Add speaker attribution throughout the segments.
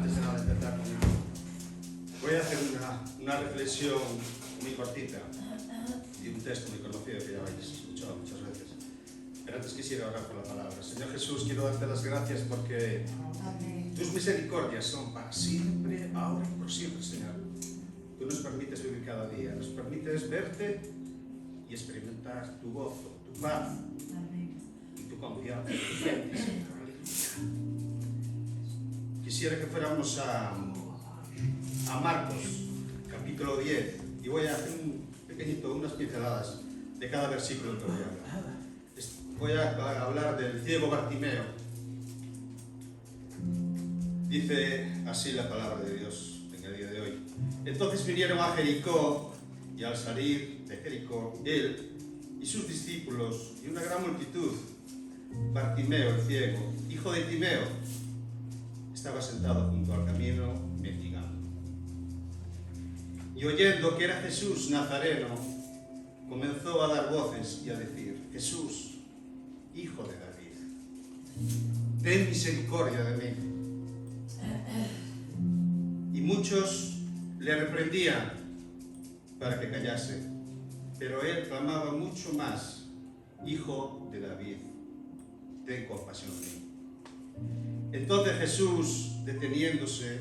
Speaker 1: antes de nada empezar, voy a hacer una reflexión muy cortita de un texto muy conocido que ya habéis escuchado muchas veces. Pero antes quisiera orar por la palabra. Señor Jesús, quiero darte las gracias porque tus misericordias son para siempre, ahora y por siempre, Señor. Tú nos permites vivir cada día, nos permites verte y experimentar tu gozo, tu paz y tu confianza. Quisiera que fuéramos a Marcos, capítulo 10, y voy a hacer unas pinceladas de cada versículo que voy a hablar. Voy a hablar del ciego Bartimeo. Dice así la palabra de Dios en el día de hoy. Entonces vinieron a Jericó, y al salir de Jericó, él y sus discípulos y una gran multitud, Bartimeo el ciego, hijo de Timeo, estaba sentado junto al camino mendigando. Y oyendo que era Jesús Nazareno, comenzó a dar voces y a decir: Jesús, hijo de David, ten misericordia de mí. Y muchos le reprendían para que callase, pero él clamaba mucho más: Hijo de David, ten compasión de mí. Entonces Jesús, deteniéndose,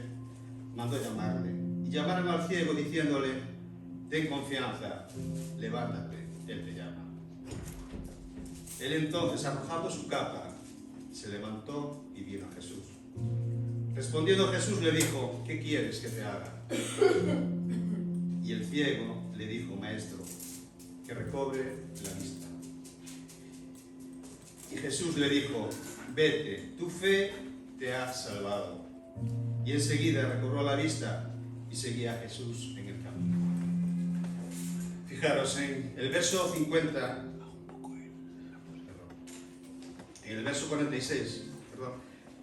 Speaker 1: mandó llamarle, y llamaron al ciego diciéndole: ten confianza, levántate, él te llama. Él entonces, arrojando su capa, se levantó y vino a Jesús. Respondiendo Jesús le dijo: ¿qué quieres que te haga? Y el ciego le dijo: Maestro, que recobre la vista. Y Jesús le dijo: vete, tu fe te ha salvado. Y enseguida recobró la vista y seguía a Jesús en el camino. Fijaros en el verso 50, en el verso 46,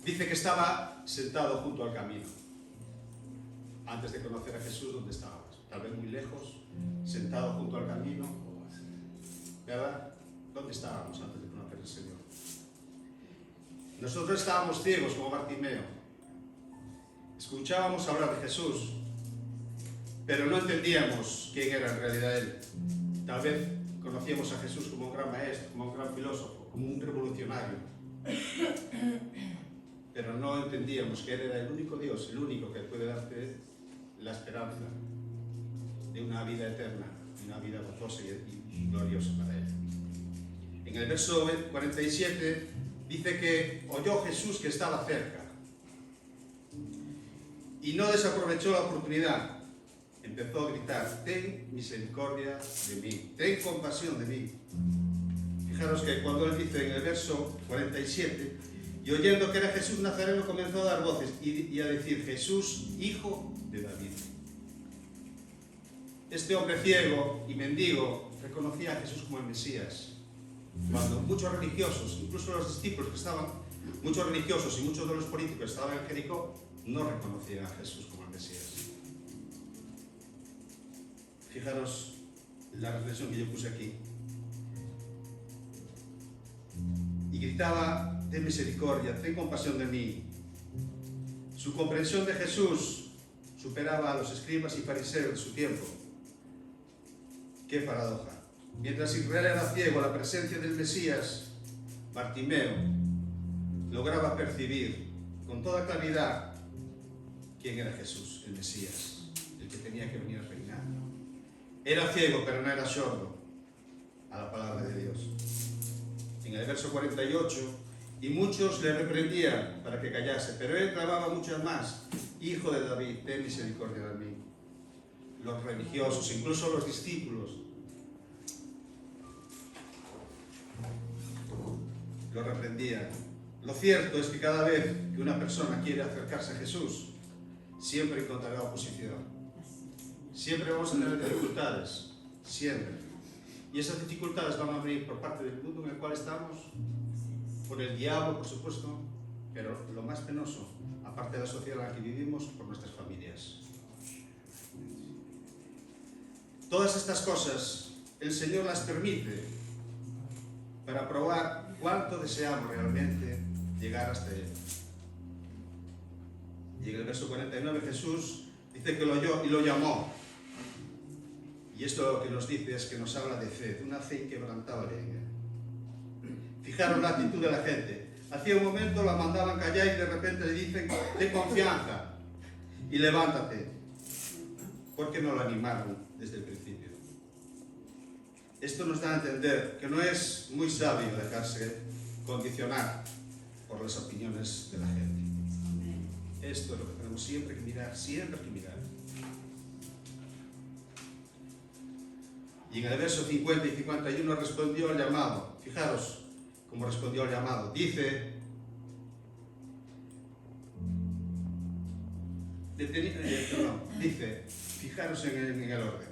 Speaker 1: dice que estaba sentado junto al camino. Antes de conocer a Jesús, ¿dónde estábamos? Tal vez muy lejos, sentado junto al camino, ¿verdad? ¿Dónde estábamos antes de conocer al Señor? Nosotros estábamos ciegos como Bartimeo. Escuchábamos hablar de Jesús, pero no entendíamos quién era en realidad Él. Tal vez conocíamos a Jesús como un gran maestro, como un gran filósofo, como un revolucionario. Pero no entendíamos que Él era el único Dios, el único que puede darte la esperanza de una vida eterna, de una vida gozosa y gloriosa para Él. En el verso 47 dice que oyó Jesús que estaba cerca y no desaprovechó la oportunidad. Empezó a gritar: ten misericordia de mí, ten compasión de mí. Fijaros que cuando él dice en el verso 47: y oyendo que era Jesús Nazareno, comenzó a dar voces y a decir: Jesús, hijo de David. Este hombre ciego y mendigo reconocía a Jesús como el Mesías. Cuando muchos religiosos, incluso los discípulos que estaban, muchos religiosos y muchos de los políticos que estaban en Jericó, no reconocían a Jesús como el Mesías. Fijaros la reflexión que yo puse aquí. Y gritaba: ten misericordia, ten compasión de mí. Su comprensión de Jesús superaba a los escribas y fariseos de su tiempo. ¡Qué paradoja! Mientras Israel era ciego a la presencia del Mesías, Bartimeo lograba percibir con toda claridad quién era Jesús, el Mesías, el que tenía que venir a reinar. Era ciego, pero no era sordo a la palabra de Dios. En el verso 48, y muchos le reprendían para que callase, pero él clamaba mucho más: Hijo de David, ten misericordia de mí. Los religiosos, incluso los discípulos, lo reprendían. Lo cierto es que cada vez que una persona quiere acercarse a Jesús, siempre encontrará oposición. Siempre vamos a tener dificultades, siempre. Y esas dificultades van a venir por parte del mundo en el cual estamos, por el diablo, por supuesto, pero lo más penoso, aparte de la sociedad en la que vivimos, por nuestras familias. Todas estas cosas el Señor las permite para probar cuánto deseamos realmente llegar hasta Él. Y en el verso 49 Jesús dice que lo oyó y lo llamó. Y esto lo que nos dice es que nos habla de fe, de una fe inquebrantable en él. Fijaros la actitud de la gente. Hacía un momento la mandaban callar y de repente le dicen: ten confianza y levántate. ¿Por qué no lo animaron desde el principio? Esto nos da a entender que no es muy sabio dejarse condicionar por las opiniones de la gente. Esto es lo que tenemos siempre que mirar, siempre que mirar. Y en el verso 50 y 51 respondió al llamado. Fijaros cómo respondió al llamado. Dice, fijaros en el orden.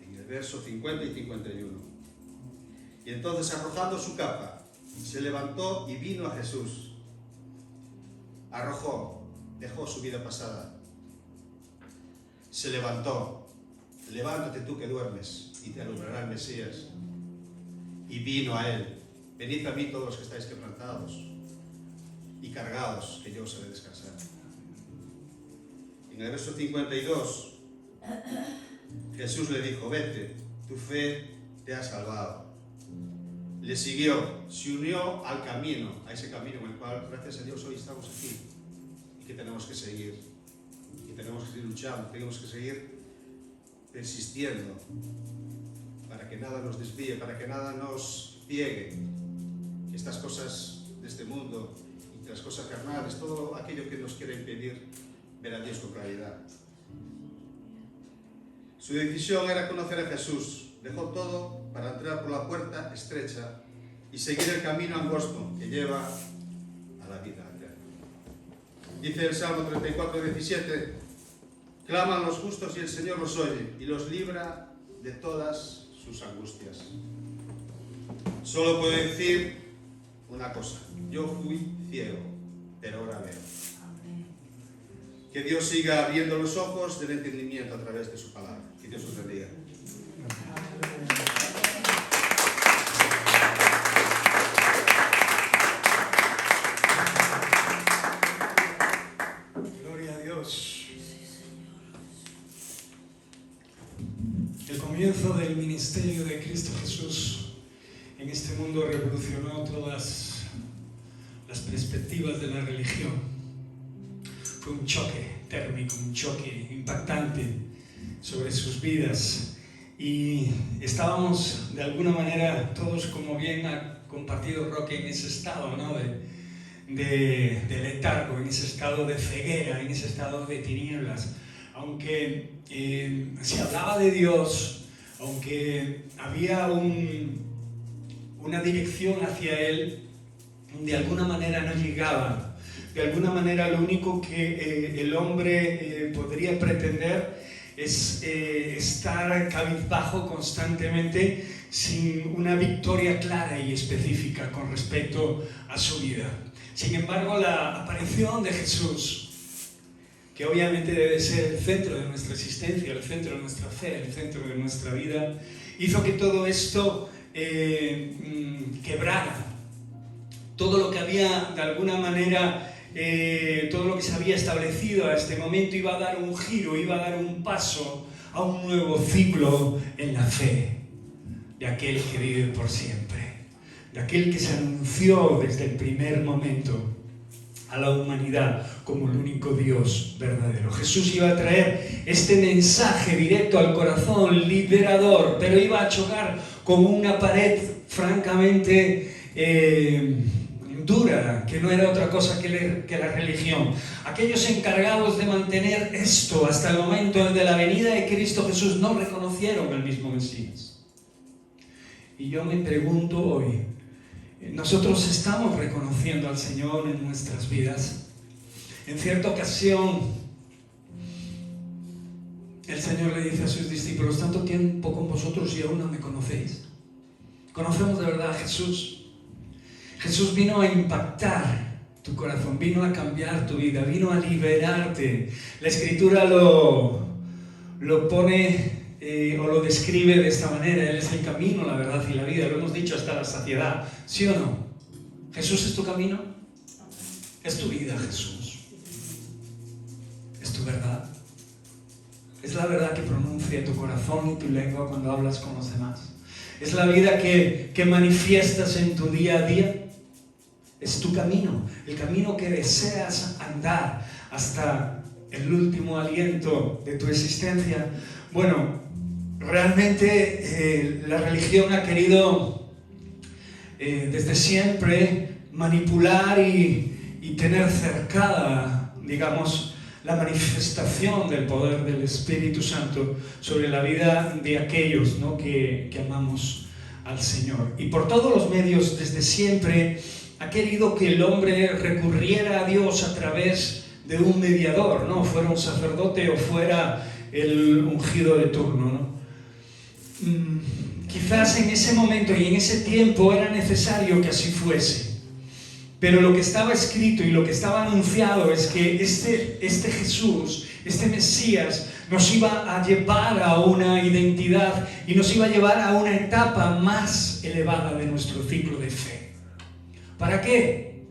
Speaker 1: En el verso 50 y 51. Y entonces, arrojando su capa, se levantó y vino a Jesús. Dejó su vida pasada. Se levantó. Levántate tú que duermes y te alumbrará el Mesías. Y vino a él. Venid a mí todos los que estáis quebrantados y cargados, que yo os haré descansar. En el verso 52, Jesús le dijo: vete, tu fe te ha salvado. Le siguió, se unió al camino, a ese camino en el cual, gracias a Dios, hoy estamos aquí y que tenemos que seguir. Y tenemos que seguir luchando, tenemos que seguir persistiendo para que nada nos desvíe, para que nada nos ciegue. Que estas cosas de este mundo y las cosas carnales, todo aquello que nos quiere impedir ver a Dios con claridad. Su decisión era conocer a Jesús. Dejó todo para entrar por la puerta estrecha y seguir el camino angosto que lleva a la vida eterna. Dice el Salmo 34, 17: claman los justos y el Señor los oye y los libra de todas sus angustias. Solo puedo decir una cosa: yo fui ciego, pero ahora veo. Que Dios siga abriendo los ojos del entendimiento a través de su palabra. Que Dios os bendiga.
Speaker 2: Gloria a Dios. El comienzo del ministerio de Cristo Jesús en este mundo revolucionó todas las perspectivas de la religión. Fue un choque térmico, un choque impactante sobre sus vidas. Y estábamos de alguna manera todos, como bien ha compartido Roque, en ese estado, ¿no? de letargo, en ese estado de ceguera, en ese estado de tinieblas. Aunque se hablaba de Dios, aunque había una dirección hacia Él, de alguna manera no llegaba. De alguna manera lo único que el hombre podría pretender es estar cabizbajo constantemente sin una victoria clara y específica con respecto a su vida. Sin embargo, la aparición de Jesús, que obviamente debe ser el centro de nuestra existencia, el centro de nuestra fe, el centro de nuestra vida, hizo que todo esto quebrara. Todo lo que había de alguna manera... todo lo que se había establecido a este momento iba a dar un giro, iba a dar un paso a un nuevo ciclo en la fe de aquel que vive por siempre, de aquel que se anunció desde el primer momento a la humanidad como el único Dios verdadero. Jesús iba a traer este mensaje directo al corazón, liberador, pero iba a chocar con una pared francamente dura, que no era otra cosa que la religión. Aquellos encargados de mantener esto hasta el momento de la venida de Cristo Jesús no reconocieron al mismo Mesías. Y yo me pregunto hoy, ¿nosotros estamos reconociendo al Señor en nuestras vidas? En cierta ocasión, el Señor le dice a sus discípulos: tanto tiempo con vosotros y aún no me conocéis. ¿Conocemos de verdad a Jesús? Jesús vino a impactar tu corazón, vino a cambiar tu vida, vino a liberarte. La Escritura lo pone o lo describe de esta manera: Él es el camino, la verdad y la vida. Lo hemos dicho hasta la saciedad, ¿sí o no? ¿Jesús es tu camino? Es tu vida, Jesús. la verdad que pronuncia tu corazón y tu lengua cuando hablas con los demás. Es la vida que manifiestas en tu día a día. Es tu camino, el camino que deseas andar hasta el último aliento de tu existencia. Bueno, realmente la religión ha querido desde siempre manipular y tener cercada, digamos, la manifestación del poder del Espíritu Santo sobre la vida de aquellos, ¿no?, que amamos al Señor. Y por todos los medios, desde siempre, ha querido que el hombre recurriera a Dios a través de un mediador, ¿no?, fuera un sacerdote o fuera el ungido de turno, ¿no? Quizás en ese momento y en ese tiempo era necesario que así fuese. Pero lo que estaba escrito y lo que estaba anunciado es que este Jesús, este Mesías, nos iba a llevar a una identidad y nos iba a llevar a una etapa más elevada de nuestro ciclo de fe. ¿Para qué?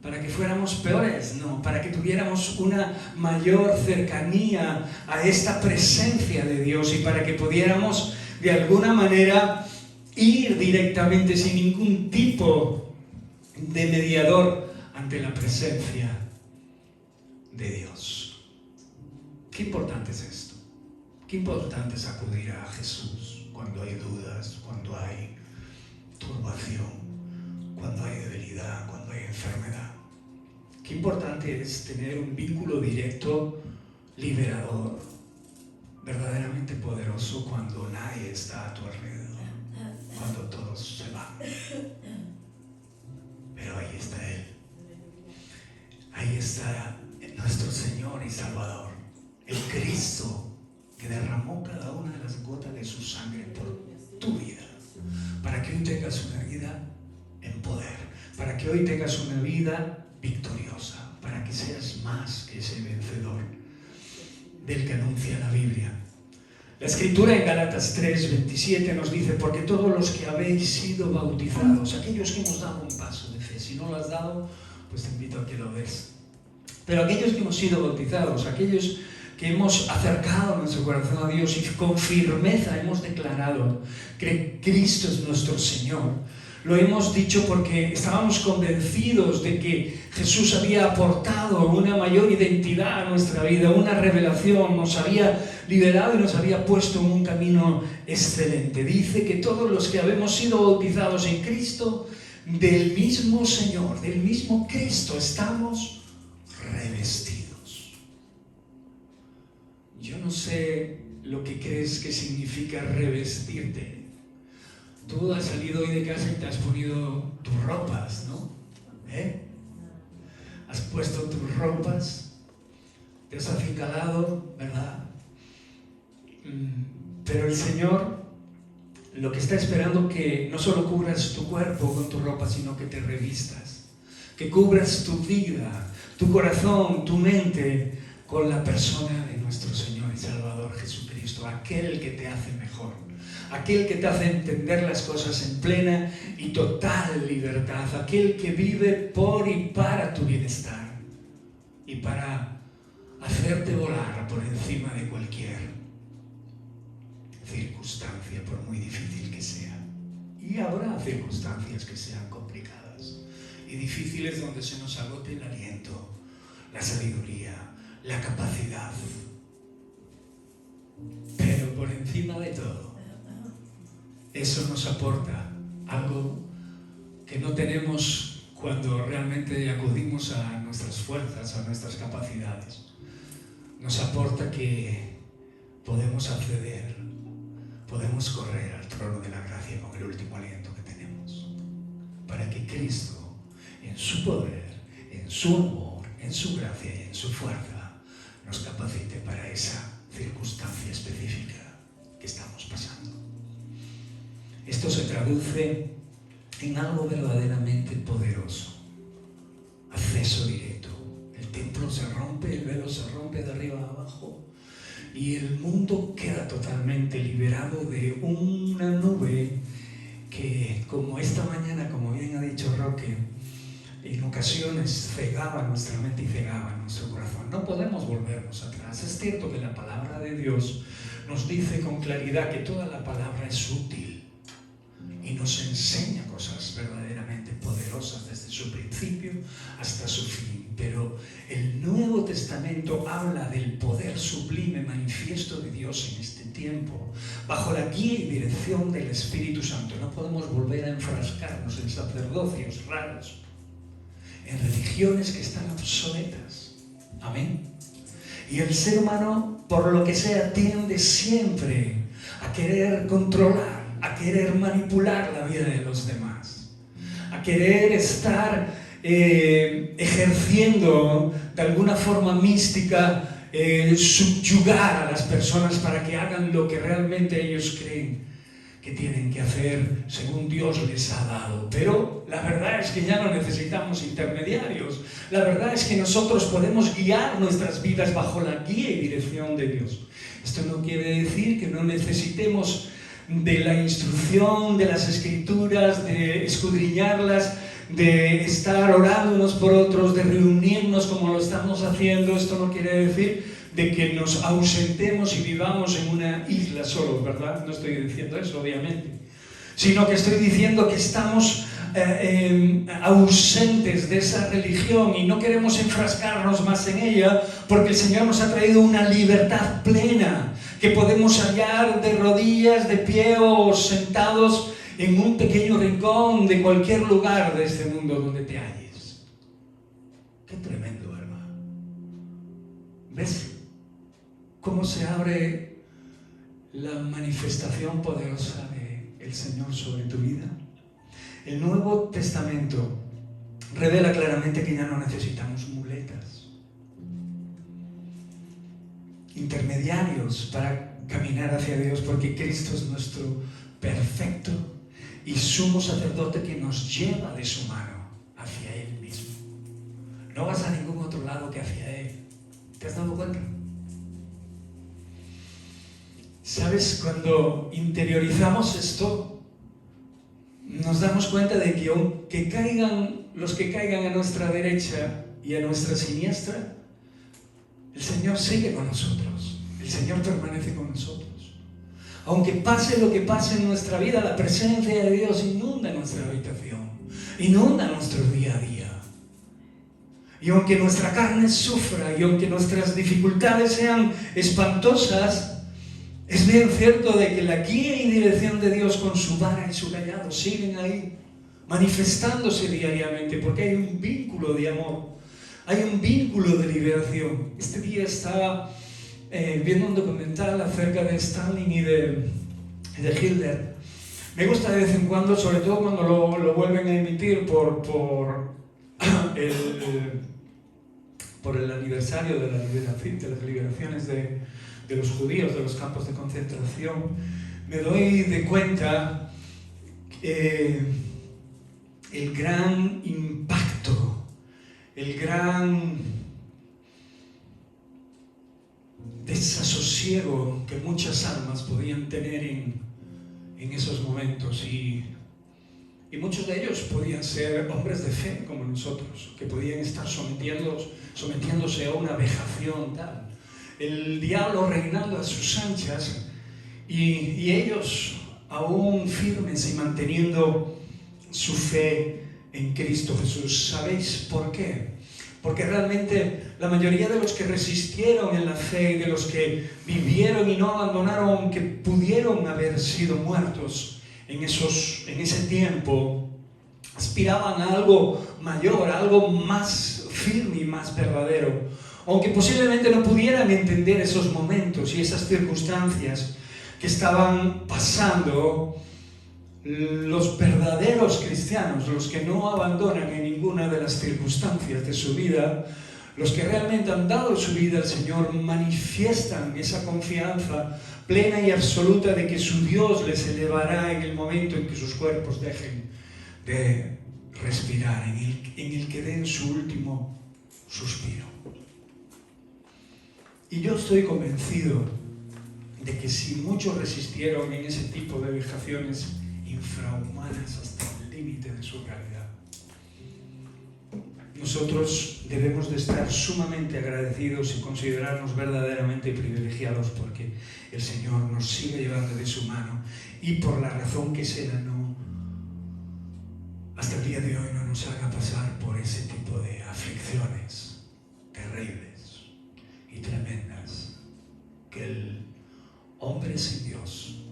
Speaker 2: ¿Para que fuéramos peores? No, para que tuviéramos una mayor cercanía a esta presencia de Dios y para que pudiéramos de alguna manera ir directamente sin ningún tipo de mediador ante la presencia de Dios. Qué importante es esto. Qué importante es acudir a Jesús cuando hay dudas, cuando hay turbación, cuando hay debilidad, cuando hay enfermedad. Qué importante es tener un vínculo directo, liberador, verdaderamente poderoso cuando nadie está a tu alrededor, cuando todos se van. Pero ahí está Él. Ahí está nuestro Señor y Salvador, el Cristo que derramó cada una de las gotas de su sangre por tu vida, para que hoy tengas una vida en poder, para que hoy tengas una vida victoriosa, para que seas más que ese vencedor del que anuncia la Biblia. La Escritura en Gálatas 3:27 nos dice: porque todos los que habéis sido bautizados, aquellos que hemos dado un paso de fe, si no lo has dado, pues te invito a que lo des. Pero aquellos que hemos sido bautizados, aquellos que hemos acercado nuestro corazón a Dios y con firmeza hemos declarado que Cristo es nuestro Señor, lo hemos dicho porque estábamos convencidos de que Jesús había aportado una mayor identidad a nuestra vida, una revelación, nos había liberado y nos había puesto en un camino excelente. Dice que todos los que habemos sido bautizados en Cristo, del mismo Señor, del mismo Cristo, estamos revestidos. Yo no sé lo que crees que significa revestirte. Tú has salido hoy de casa y te has ponido tus ropas, ¿no? Has puesto tus ropas, te has acicalado, ¿verdad? Pero el Señor lo que está esperando que no solo cubras tu cuerpo con tu ropa, sino que te revistas, que cubras tu vida, tu corazón, tu mente con la persona de nuestro Señor y Salvador Jesucristo, aquel que te hace mejor, aquel que te hace entender las cosas en plena y total libertad, aquel que vive por y para tu bienestar y para hacerte volar por encima de cualquier circunstancia, por muy difícil que sea. Y habrá circunstancias que sean complicadas y difíciles donde se nos agote el aliento, la sabiduría, la capacidad. Pero por encima de todo, eso nos aporta algo que no tenemos cuando realmente acudimos a nuestras fuerzas, a nuestras capacidades. Nos aporta que podemos acceder, podemos correr al trono de la gracia con el último aliento que tenemos, para que Cristo, en su poder, en su amor, en su gracia y en su fuerza, nos capacite para esa circunstancia específica que estamos pasando. Esto se traduce en algo verdaderamente poderoso. Acceso directo. El templo se rompe, el velo se rompe de arriba a abajo y el mundo queda totalmente liberado de una nube que, como esta mañana, como bien ha dicho Roque, en ocasiones cegaba nuestra mente y cegaba nuestro corazón. No podemos volvernos atrás. Es cierto que la palabra de Dios nos dice con claridad que toda la palabra es útil y nos enseña cosas verdaderamente poderosas desde su principio hasta su fin. Pero el Nuevo Testamento habla del poder sublime manifiesto de Dios en este tiempo, bajo la guía y dirección del Espíritu Santo. No podemos volver a enfrascarnos en sacerdocios raros, en religiones que están obsoletas. Amén. Y el ser humano, por lo que sea, tiende siempre a querer controlar, a querer manipular la vida de los demás, a querer estar ejerciendo de alguna forma mística, subyugar a las personas para que hagan lo que realmente ellos creen que tienen que hacer según Dios les ha dado. Pero la verdad es que ya no necesitamos intermediarios. La verdad es que nosotros podemos guiar nuestras vidas bajo la guía y dirección de Dios. Esto no quiere decir que no necesitemos de la instrucción de las Escrituras, de escudriñarlas, de estar orando unos por otros, de reunirnos como lo estamos haciendo. Esto no quiere decir de que nos ausentemos y vivamos en una isla solos, ¿verdad? No estoy diciendo eso, obviamente. Sino que estoy diciendo que estamos ausentes de esa religión y no queremos enfrascarnos más en ella, porque el Señor nos ha traído una libertad plena que podemos hallar de rodillas, de pie o sentados en un pequeño rincón de cualquier lugar de este mundo donde te halles. Qué tremendo, hermano. ¿Ves cómo se abre la manifestación poderosa del Señor sobre tu vida? El Nuevo Testamento revela claramente que ya no necesitamos muletas, intermediarios para caminar hacia Dios, porque Cristo es nuestro perfecto y sumo sacerdote que nos lleva de su mano hacia Él mismo. No vas a ningún otro lado que hacia Él. ¿Te has dado cuenta? ¿Sabes? Cuando interiorizamos esto, nos damos cuenta de que aunque caigan los que caigan a nuestra derecha y a nuestra siniestra, el Señor sigue con nosotros. El Señor permanece con nosotros. Aunque pase lo que pase en nuestra vida, la presencia de Dios inunda nuestra habitación, inunda nuestro día a día. Y aunque nuestra carne sufra y aunque nuestras dificultades sean espantosas, es bien cierto de que la guía y dirección de Dios con su vara y su callado siguen ahí, manifestándose diariamente, porque hay un vínculo de amor, hay un vínculo de liberación. Este día estaba viendo un documental acerca de Stalin y de Hitler. Me gusta de vez en cuando, sobre todo cuando lo vuelven a emitir por el aniversario de las liberaciones de los judíos de los campos de concentración. Me doy de cuenta el gran impacto, el gran desasosiego que muchas almas podían tener en esos momentos, y muchos de ellos podían ser hombres de fe como nosotros, que podían estar sometiéndose a una vejación tal, el diablo reinando a sus anchas, y ellos aún firmes y manteniendo su fe en Cristo Jesús. ¿Sabéis por qué? Porque realmente la mayoría de los que resistieron en la fe y de los que vivieron y no abandonaron, aunque pudieron haber sido muertos en ese tiempo, aspiraban a algo mayor, a algo más firme y más verdadero. Aunque posiblemente no pudieran entender esos momentos y esas circunstancias que estaban pasando, los verdaderos cristianos, los que no abandonan en ninguna de las circunstancias de su vida, los que realmente han dado su vida al Señor, manifiestan esa confianza plena y absoluta de que su Dios les elevará en el momento en que sus cuerpos dejen de respirar, en el que den su último suspiro. Y yo estoy convencido de que si muchos resistieron en ese tipo de vejaciones infrahumanas hasta el límite de su realidad, nosotros debemos de estar sumamente agradecidos y considerarnos verdaderamente privilegiados porque el Señor nos sigue llevando de su mano y por la razón que sea, hasta el día de hoy no nos haga pasar por ese tipo de aflicciones terribles y tremendas que el hombre sin Dios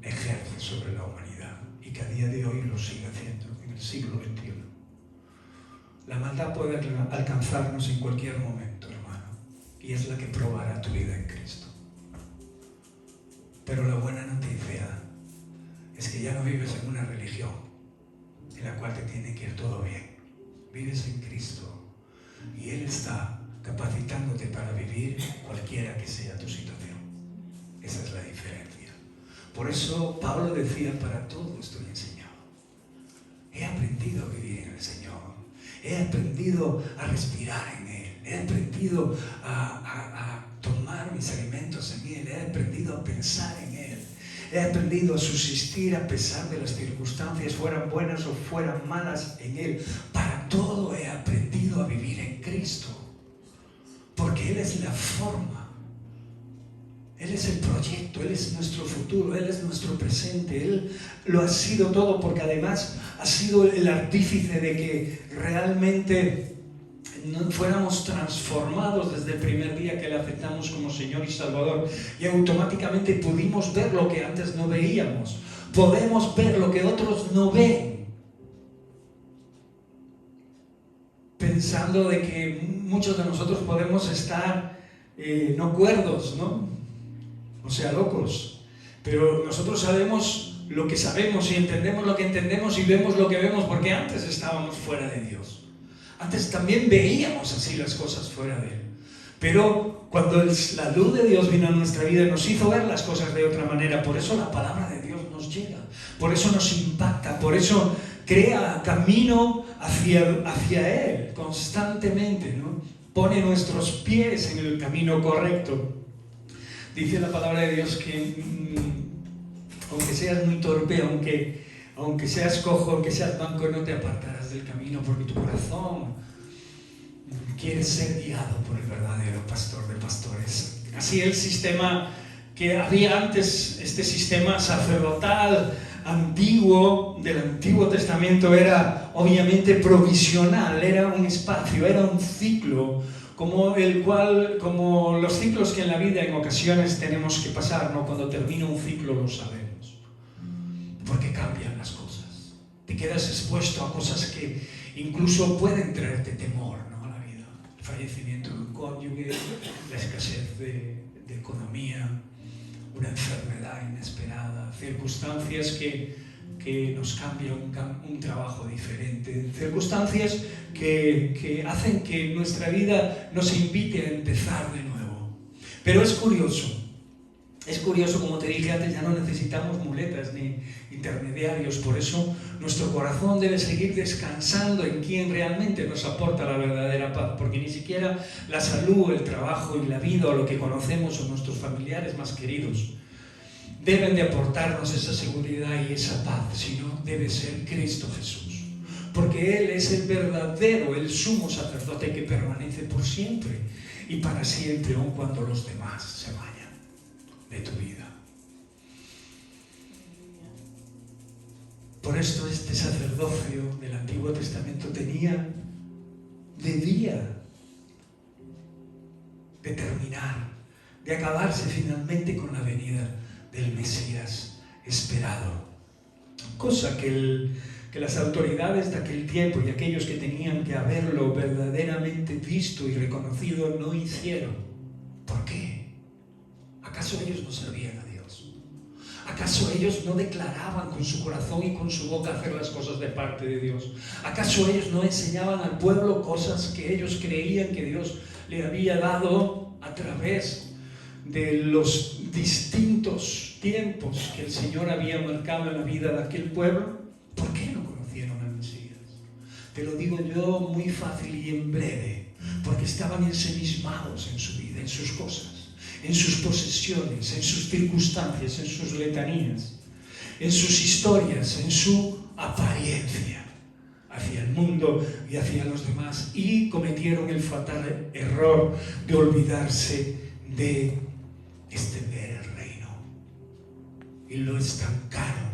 Speaker 2: ejerce sobre la humanidad y que a día de hoy lo sigue haciendo en el siglo XXI. La maldad puede alcanzarnos en cualquier momento, hermano, y es la que probará tu vida en Cristo. Pero la buena noticia es que ya no vives en una religión en la cual te tiene que ir todo bien. Vives en Cristo y Él está capacitándote para vivir cualquiera que sea tu situación. Esa es la diferencia. Por eso Pablo decía, para todo estoy enseñado. He aprendido a vivir en el Señor. He aprendido a respirar en Él. He aprendido a tomar mis alimentos en Él. He aprendido a pensar en Él. He aprendido a subsistir a pesar de las circunstancias, fueran buenas o fueran malas en Él. Para todo he aprendido a vivir en Cristo. Porque Él es la forma. Él es el proyecto, Él es nuestro futuro, Él es nuestro presente, Él lo ha sido todo porque además ha sido el artífice de que realmente fuéramos transformados desde el primer día que le aceptamos como Señor y Salvador y automáticamente pudimos ver lo que antes no veíamos, podemos ver lo que otros no ven, pensando de que muchos de nosotros podemos estar no cuerdos, ¿no? O sea, locos, pero nosotros sabemos lo que sabemos y entendemos lo que entendemos y vemos lo que vemos porque antes estábamos fuera de Dios. Antes también veíamos así las cosas fuera de Él. Pero cuando la luz de Dios vino a nuestra vida nos hizo ver las cosas de otra manera. Por eso la palabra de Dios nos llega, por eso nos impacta, por eso crea camino hacia Él constantemente, ¿no? Pone nuestros pies en el camino correcto. Dice la palabra de Dios que aunque seas muy torpe, aunque seas cojo, aunque seas manco, no te apartarás del camino porque tu corazón quiere ser guiado por el verdadero pastor de pastores. Así el sistema que había antes, este sistema sacerdotal antiguo del Antiguo Testamento era obviamente provisional, era un espacio, era un ciclo como los ciclos que en la vida en ocasiones tenemos que pasar, ¿no? Cuando termina un ciclo lo sabemos, porque cambian las cosas, te quedas expuesto a cosas que incluso pueden traerte temor, ¿no? A la vida, el fallecimiento de un cónyuge, la escasez de economía, una enfermedad inesperada, circunstancias que nos cambian un trabajo diferente, circunstancias que hacen que nuestra vida nos invite a empezar de nuevo. Pero es curioso, como te dije antes, ya no necesitamos muletas ni intermediarios, por eso nuestro corazón debe seguir descansando en quien realmente nos aporta la verdadera paz, porque ni siquiera la salud, el trabajo y la vida o lo que conocemos o nuestros familiares más queridos deben de aportarnos esa seguridad y esa paz, sino debe ser Cristo Jesús. Porque Él es el verdadero, el sumo sacerdote que permanece por siempre y para siempre, aun cuando los demás se vayan de tu vida. Por esto este sacerdocio del Antiguo Testamento debía de terminar, de acabarse finalmente con la venida del Mesías esperado, cosa que las autoridades de aquel tiempo y aquellos que tenían que haberlo verdaderamente visto y reconocido no hicieron. ¿Por qué? ¿Acaso ellos no servían a Dios? ¿Acaso ellos no declaraban con su corazón y con su boca hacer las cosas de parte de Dios? ¿Acaso ellos no enseñaban al pueblo cosas que ellos creían que Dios le había dado a través de los distintos tiempos que el Señor había marcado en la vida de aquel pueblo? ¿Por qué no conocieron al Mesías? Te lo digo yo muy fácil y en breve, porque estaban ensimismados en su vida, en sus cosas, en sus posesiones, en sus circunstancias, en sus letanías, en sus historias, en su apariencia. hacia el mundo y hacia los demás, y cometieron el fatal error de olvidarse de extender el reino y lo estancaron.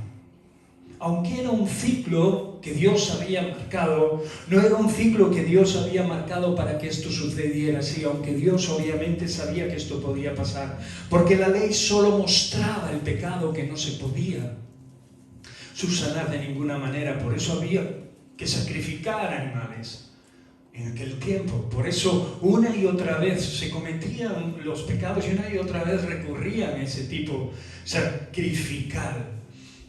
Speaker 2: Aunque era un ciclo que Dios había marcado, no era un ciclo que Dios había marcado para que esto sucediera así, aunque Dios obviamente sabía que esto podía pasar, porque la ley solo mostraba el pecado que no se podía subsanar de ninguna manera. Por eso había que sacrificar animales en aquel tiempo. Por eso una y otra vez se cometían los pecados y una y otra vez recurrían a ese tipo sacrificial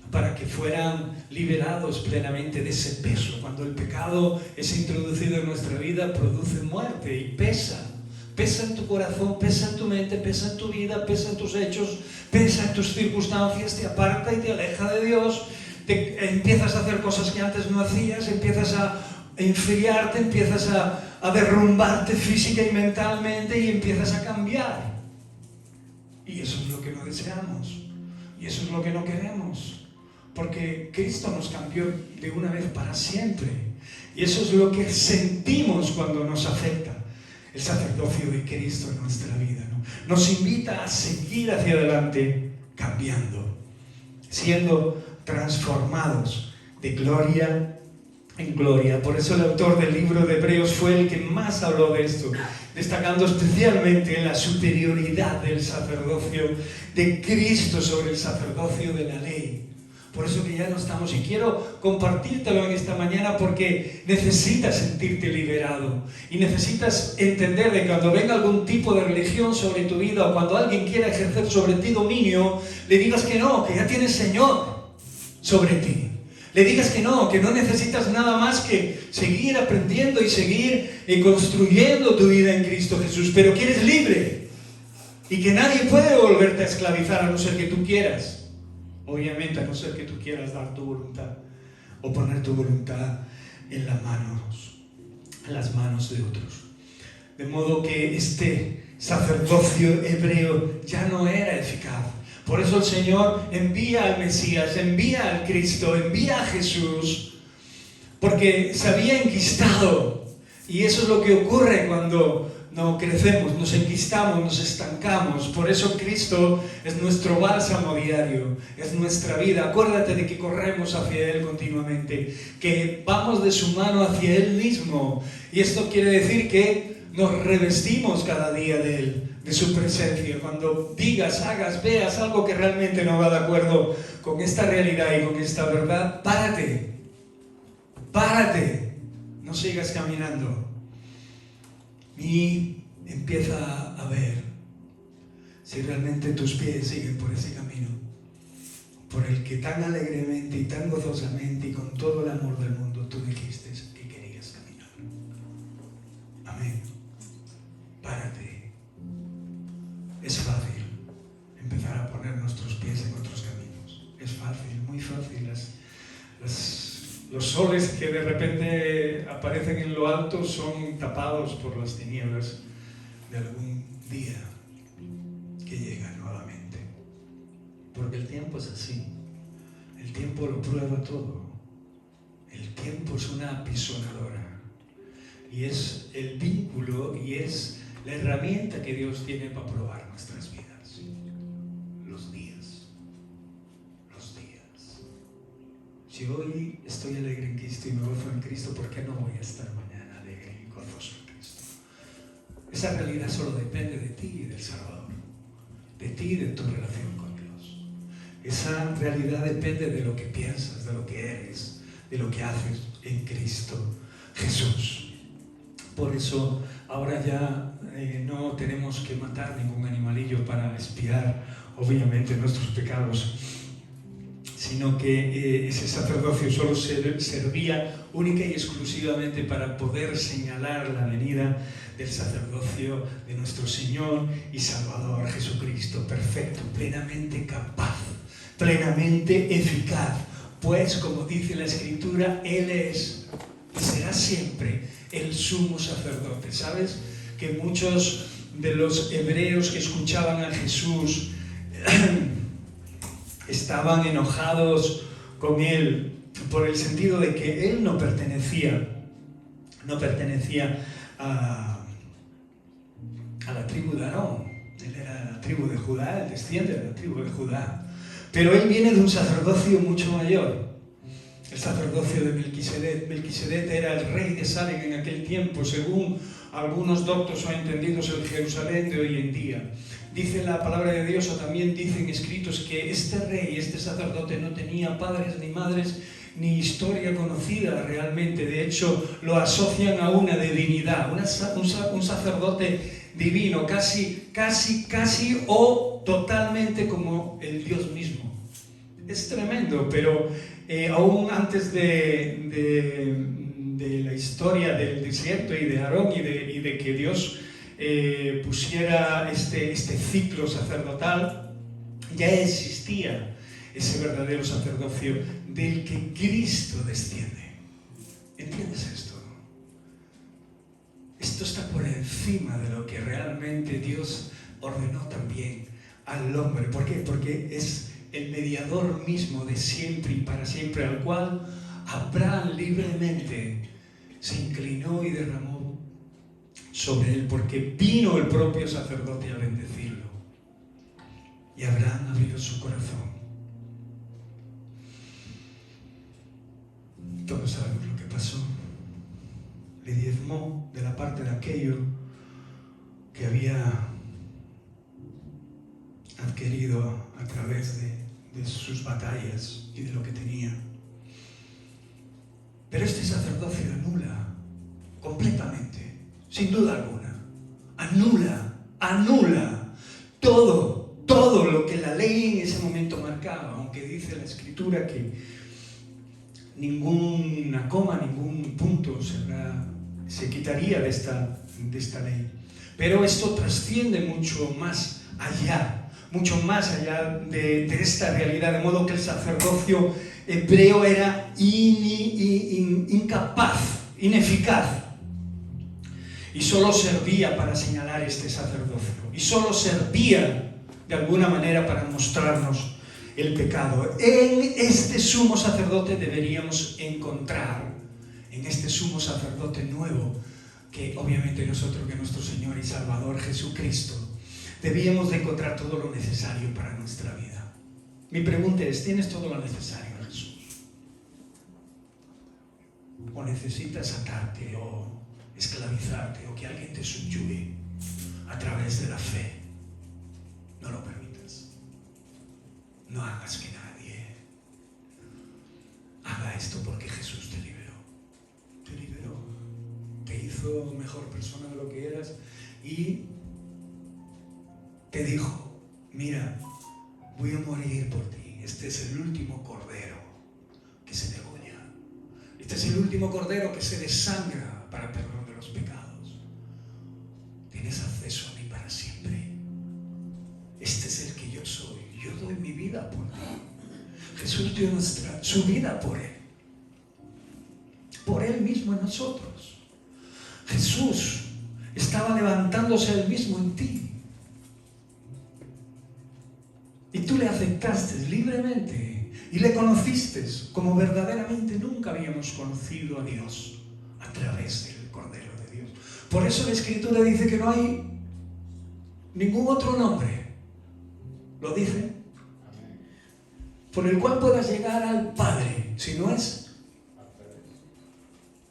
Speaker 2: para que fueran liberados plenamente de ese peso. Cuando el pecado es introducido en nuestra vida, produce muerte y pesa. Pesa en tu corazón, pesa en tu mente, pesa en tu vida, pesa en tus hechos, pesa en tus circunstancias, te aparta y te aleja de Dios. Empiezas a hacer cosas que antes no hacías, empiezas a enfriarte, empiezas a derrumbarte física y mentalmente y empiezas a cambiar. Y eso es lo que no deseamos. Y eso es lo que no queremos. Porque Cristo nos cambió de una vez para siempre. Y eso es lo que sentimos cuando nos afecta el sacerdocio de Cristo en nuestra vida, ¿no? Nos invita a seguir hacia adelante, cambiando, siendo transformados de gloria en gloria. Por eso el autor del libro de Hebreos fue el que más habló de esto, destacando especialmente la superioridad del sacerdocio de Cristo sobre el sacerdocio de la ley. Por eso que ya no estamos, y quiero compartírtelo en esta mañana porque necesitas sentirte liberado y necesitas entender de que cuando venga algún tipo de religión sobre tu vida o cuando alguien quiera ejercer sobre ti dominio, le digas que no, que ya tienes Señor sobre ti. Le digas que no necesitas nada más que seguir aprendiendo y seguir construyendo tu vida en Cristo Jesús, pero que eres libre y que nadie puede volverte a esclavizar a no ser que tú quieras. Obviamente, a no ser que tú quieras dar tu voluntad o poner tu voluntad en las manos de otros. De modo que este sacerdocio hebreo ya no era eficaz. Por eso el Señor envía al Mesías, envía al Cristo, envía a Jesús, porque se había enquistado. Y eso es lo que ocurre cuando no crecemos, nos enquistamos, nos estancamos. Por eso Cristo es nuestro bálsamo diario, es nuestra vida. Acuérdate de que corremos hacia Él continuamente, que vamos de su mano hacia Él mismo. Y esto quiere decir que nos revestimos cada día de Él, de su presencia. Cuando digas, hagas, veas algo que realmente no va de acuerdo con esta realidad y con esta verdad, párate, no sigas caminando. Y empieza a ver si realmente tus pies siguen por ese camino, por el que tan alegremente y tan gozosamente y con todo el amor del mundo tú dijiste que querías caminar. Amén. Párate. Es fácil empezar a poner nuestros pies en otros caminos. Es fácil, muy fácil. Los soles que de repente aparecen en lo alto son tapados por las tinieblas de algún día que llega nuevamente. Porque el tiempo es así. El tiempo lo prueba todo. El tiempo es una apisonadora. Y es el vínculo y es la herramienta que Dios tiene para probar nuestras vidas. Los días. Si hoy estoy alegre en Cristo y me gozo en Cristo, ¿por qué no voy a estar mañana alegre y gozoso en Cristo? Esa realidad solo depende de ti y del Salvador, de ti y de tu relación con Dios. Esa realidad depende de lo que piensas, de lo que eres, de lo que haces en Cristo Jesús. Por eso ahora ya no tenemos que matar ningún animalillo para expiar, obviamente, nuestros pecados, sino que ese sacerdocio solo servía única y exclusivamente para poder señalar la venida del sacerdocio de nuestro Señor y Salvador Jesucristo, perfecto, plenamente capaz, plenamente eficaz, pues como dice la Escritura, Él es y será siempre el sumo sacerdote. ¿Sabes? Que muchos de los hebreos que escuchaban a Jesús estaban enojados con Él por el sentido de que él no pertenecía a la tribu de Aarón. Él era de la tribu de Judá, el desciende de la tribu de Judá. Pero él viene de un sacerdocio mucho mayor, el sacerdocio de Melquisedec. Melquisedec era el rey de Salem en aquel tiempo, según algunos doctos o entendidos el Jerusalén de hoy en día. Dice la palabra de Dios, o también dicen escritos, que este rey, este sacerdote, no tenía padres ni madres, ni historia conocida realmente. De hecho, lo asocian a una divinidad, un sacerdote divino, casi o totalmente como el Dios mismo. Es tremendo, pero aún antes de la historia del desierto y de Aarón y de que Dios pusiera este ciclo sacerdotal, ya existía ese verdadero sacerdocio del que Cristo desciende. ¿Entiendes esto? Esto está por encima de lo que realmente Dios ordenó también al hombre. ¿Por qué? Porque es el mediador mismo de siempre y para siempre, al cual Abraham libremente se inclinó y derramó sobre él, porque vino el propio sacerdote a bendecirlo. Y Abraham abrió su corazón. Todos sabemos lo que pasó. Le diezmó de la parte de aquello que había adquirido a través de sus batallas y de lo que tenía. Pero este sacerdocio anula completamente, sin duda alguna, anula todo lo que la ley en ese momento marcaba, aunque dice la Escritura que ninguna coma, ningún punto se quitaría de esta ley. Pero esto trasciende mucho más allá de esta realidad, de modo que el sacerdocio hebreo era incapaz, ineficaz, y solo servía para señalar este sacerdocio, y solo servía de alguna manera para mostrarnos el pecado. En este sumo sacerdote deberíamos encontrar, en este sumo sacerdote nuevo, que obviamente nosotros, que nuestro Señor y Salvador Jesucristo, debíamos de encontrar todo lo necesario para nuestra vida. Mi pregunta es, ¿tienes todo lo necesario en Jesús? ¿O necesitas atarte o esclavizarte o que alguien te subyugue a través de la fe? No lo permitas. No hagas que nadie haga esto, porque Jesús te liberó. Te hizo mejor persona de lo que eras y te dijo, mira, voy a morir por ti. Este es el último cordero que se degolla. Este es el último cordero que se desangra para perdón de los pecados. Tienes acceso a mí para siempre. Este es el que yo soy. Yo doy mi vida por ti. Jesús dio su vida por él. Por él mismo en nosotros. Jesús estaba levantándose él mismo en ti. Y tú le aceptaste libremente y le conociste como verdaderamente nunca habíamos conocido a Dios, a través del Cordero de Dios. Por eso la Escritura dice que no hay ningún otro nombre, lo dice, por el cual puedas llegar al Padre, si no es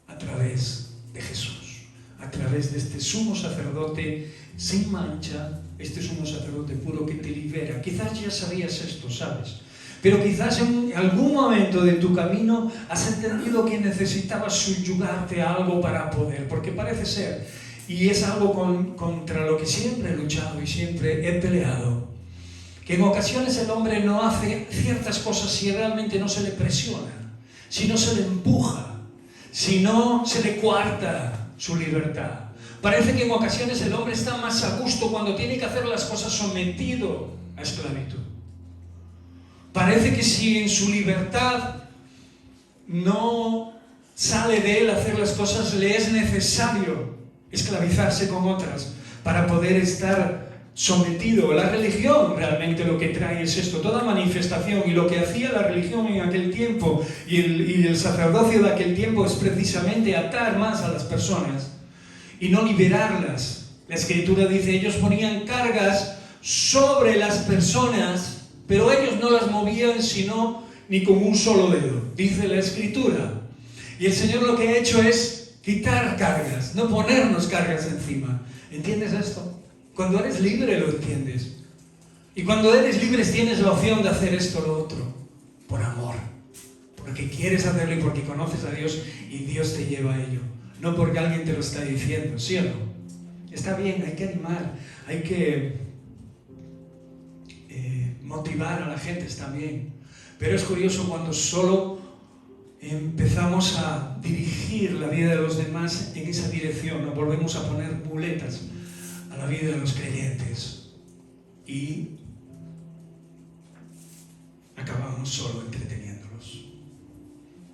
Speaker 2: a través de Jesús, a través de este sumo sacerdote sin mancha, este sumo sacerdote puro que te libera. Quizás ya sabías esto, ¿sabes? Pero quizás en algún momento de tu camino has entendido que necesitabas subyugarte a algo para poder, porque parece ser, y es algo contra lo que siempre he luchado y siempre he peleado, que en ocasiones el hombre no hace ciertas cosas si realmente no se le presiona, si no se le empuja, si no se le coarta su libertad. Parece que en ocasiones el hombre está más a gusto cuando tiene que hacer las cosas sometido a esclavitud. Parece que si en su libertad no sale de él hacer las cosas, le es necesario esclavizarse con otras para poder estar sometido. La religión realmente lo que trae es esto, toda manifestación, y lo que hacía la religión en aquel tiempo y el sacerdocio de aquel tiempo es precisamente atar más a las personas y no liberarlas. La Escritura dice, ellos ponían cargas sobre las personas, pero ellos no las movían sino ni con un solo dedo, dice la Escritura. Y el Señor lo que ha hecho es quitar cargas, no ponernos cargas encima. ¿Entiendes esto? Cuando eres libre lo entiendes. Y cuando eres libre tienes la opción de hacer esto o lo otro. Por amor. Porque quieres hacerlo y porque conoces a Dios y Dios te lleva a ello. No porque alguien te lo está diciendo, ¿sí o no? Está bien, hay que animar, hay que motivar a la gente, está bien. Pero es curioso cuando solo empezamos a dirigir la vida de los demás en esa dirección, nos volvemos a poner muletas a la vida de los creyentes y acabamos solo entreteniéndolos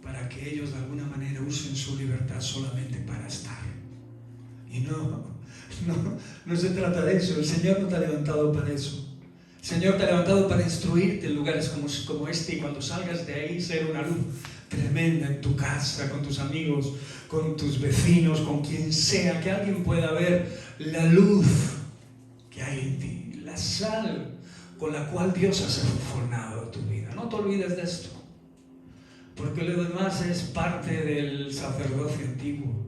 Speaker 2: para que ellos de alguna manera usen su libertad solamente para estar. Y no se trata de eso. El Señor no te ha levantado para eso. El Señor te ha levantado para instruirte en lugares como este, y cuando salgas de ahí ser una luz tremenda en tu casa, con tus amigos, con tus vecinos, con quien sea, que alguien pueda ver la luz que hay en ti, la sal con la cual Dios ha formado tu vida. No te olvides de esto, porque lo demás es parte del sacerdocio antiguo.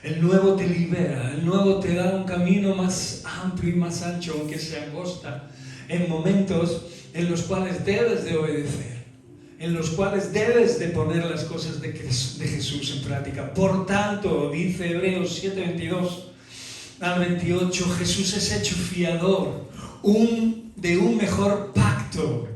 Speaker 2: El nuevo te libera, el nuevo te da un camino más amplio y más ancho, aunque se angosta, en momentos en los cuales debes de obedecer, en los cuales debes de poner las cosas de Jesús en práctica. Por tanto, dice Hebreos 7:22 al 28, Jesús es hecho fiador de un mejor pacto.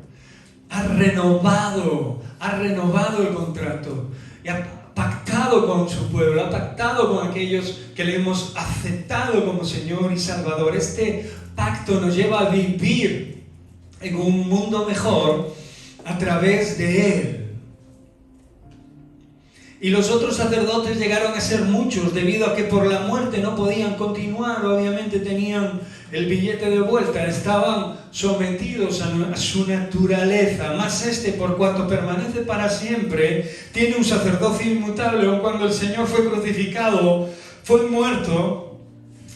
Speaker 2: Ha renovado el contrato y ha pactado con su pueblo, ha pactado con aquellos que le hemos aceptado como Señor y Salvador. Este pacto nos lleva a vivir en un mundo mejor a través de Él. Y los otros sacerdotes llegaron a ser muchos debido a que por la muerte no podían continuar, obviamente tenían el billete de vuelta, estaban sometidos a su naturaleza, mas este, por cuanto permanece para siempre, tiene un sacerdocio inmutable. Aun cuando el Señor fue crucificado, fue muerto,